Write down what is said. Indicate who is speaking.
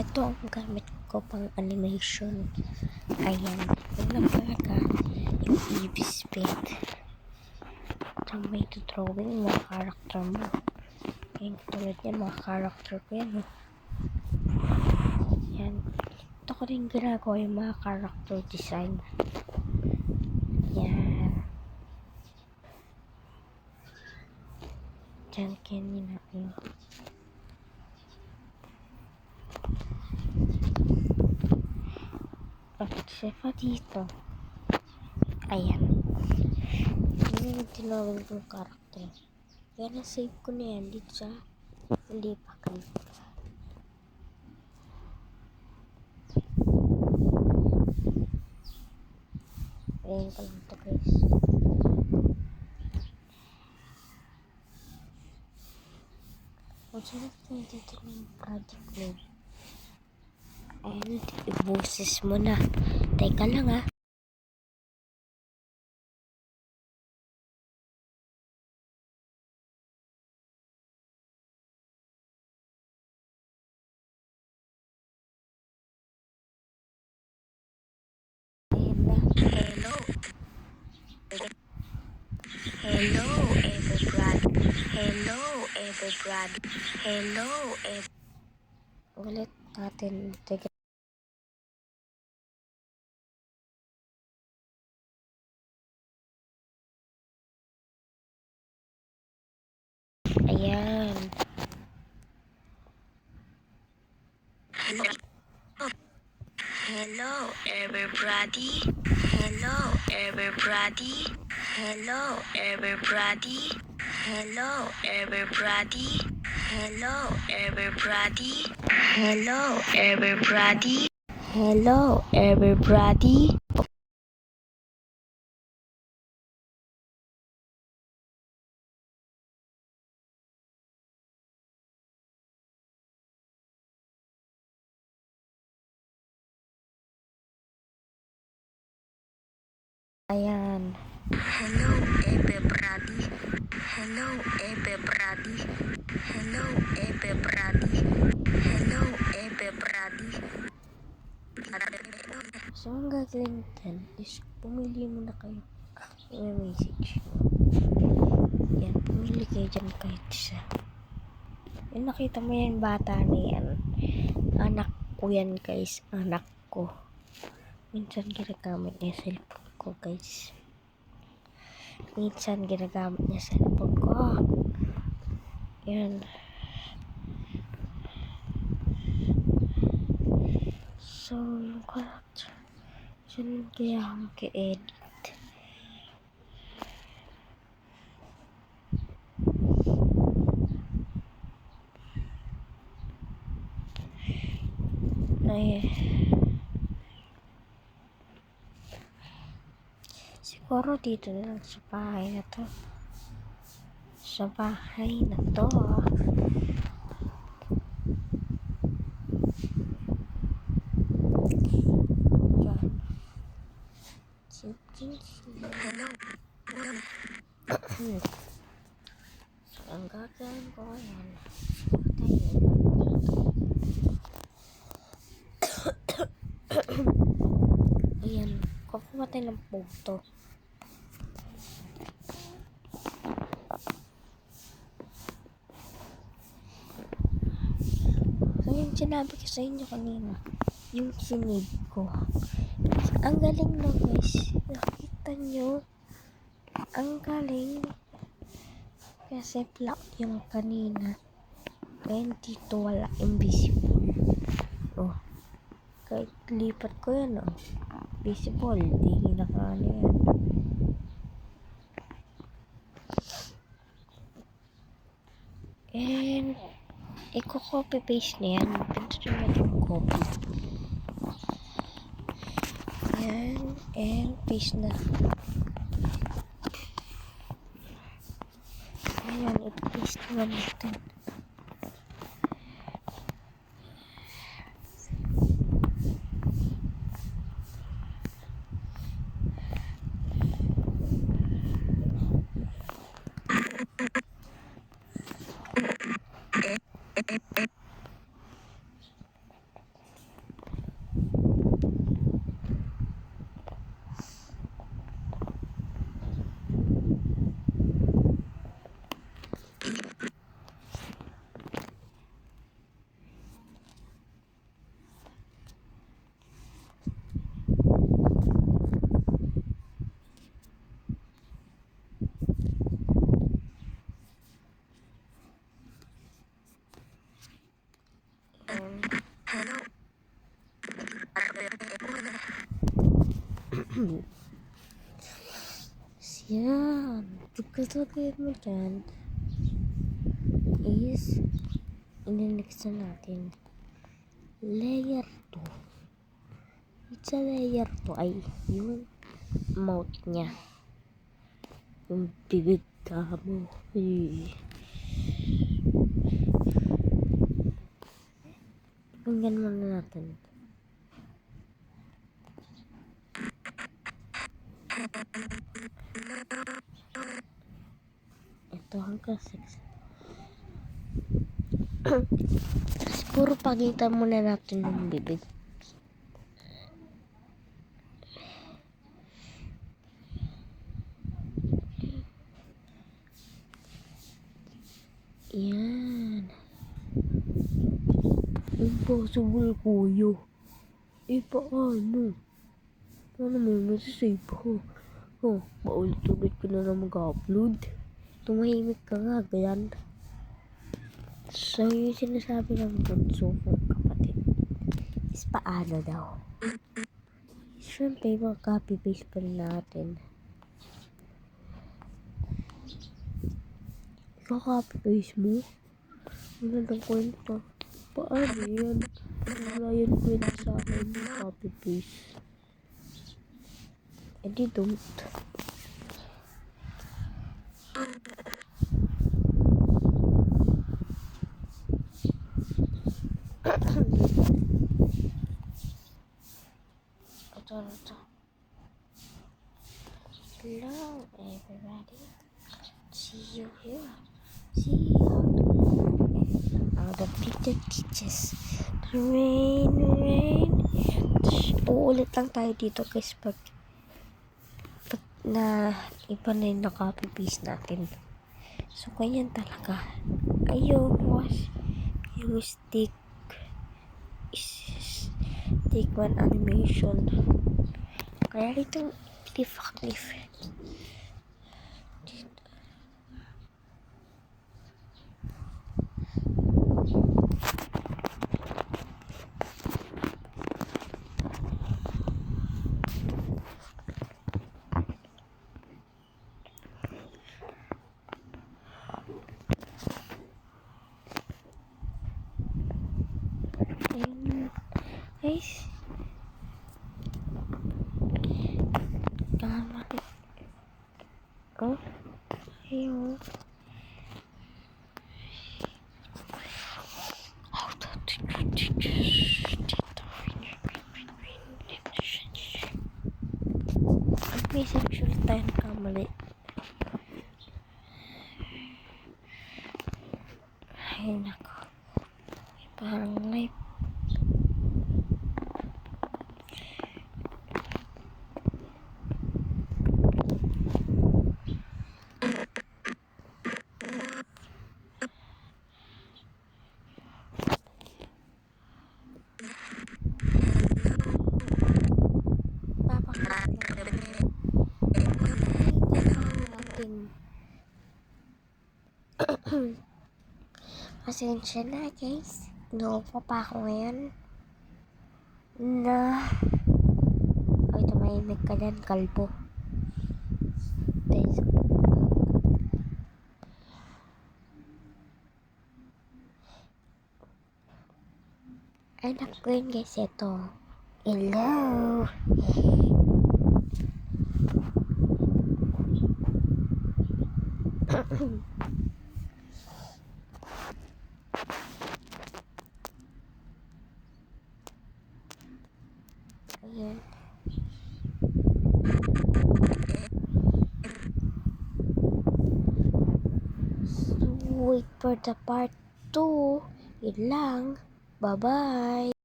Speaker 1: Ito ang gamit ko pang animation. Ayan. Yung talaga yung Eevee Spit. Ito may drawing mga character mo. Ayan, tulad yan mga character ko yan. Yan. Ito ko rin ginagawa yung mga character design. Yan. Diyan kanina. Siya dito. Ayan. Yun yung tinawag kong karakter. Kaya na-save ko na yan dito sa hindi pa kami. Ayan ko lang ito guys. Kung saan natin dito yung project name. And i-boses mo na. Teka lang ha. Hello. Hello everybody. Hello everybody. Hello ulit natin. Teka. Ayan. Hello everybody. Hello everybody. Hello everybody. Hello everybody. Hello everybody. Hello everybody. Hello everybody. Ayan. Hello everybody. Hello everybody. Hello everybody. Hello everybody. So, ang gagawin natin is pumili muna kayo ng message. Yan, pumili kayo dyan kahit isa. Yan, nakita mo yan bata na yan. Anak ko yan guys. Anak ko. Minsan ginagamit niya cellphone ko guys. Minsan ginagamit niya cellphone ko. Yan. So, yung character. Diyan kaya ako mag-edit. Ay. Siguro dito na lang sa bahay na to. Sa bahay na to. Hello. So, ang gagawin ko yan. Ayan. Kukuha tayo ng photo. So, yung sinabi ko sa inyo kanina. Yung sinib ko. Ang galing na guys. Nakita nyo. Ang galing. Kasi black yung kanina. And dito wala invisible. Oh. Kahit lipat ko yan oh. Visible. Di nakano yan. And i-copy paste na yan. Pinto natin copy. Yan. And paste na. Ayan. I-paste na natin. Yan. Pagkatagay mo dyan is in-next na natin layer 2. It's a layer 2 ay yung mouth niya. Yung bibig ka mo. Pakinggan muna natin. Ito hanggang 6. Puro pakita muna natin yung bibig. Yan. Impossible kuya. Paano? Paano mo masasave ko? Paulit-ulit ko na lang mag-upload. Tumahimik ka nga, ganyan. So, yung sinasabi ng bunso kong kapatid is paano daw? Siyempre, mag-copy-paste pa rin natin. Ika-copy-paste mo? Ano lang kwento? Paano yan? Wala yan kwento sa akin. Copy-paste. Di don't. Ito. Hello, everybody. See you here. See you out the teachers. Rain. Uulit lang tayo dito guys pag na iba na yung na-copy-paste natin. So, ganyan talaga. Ayun, was yung stick 1 animation. Kaya itong cliff. Guys, tama. Ayun. May section tayo nakamali. Ay, nako. Parang live. Pasensya na guys, inuupo pa ako ngayon na ay tumahimik ka dyan, kalbo. Anak ko yun guys, ito. Hello. Ayan. So, wait for the part 2. Yun lang. Bye-bye.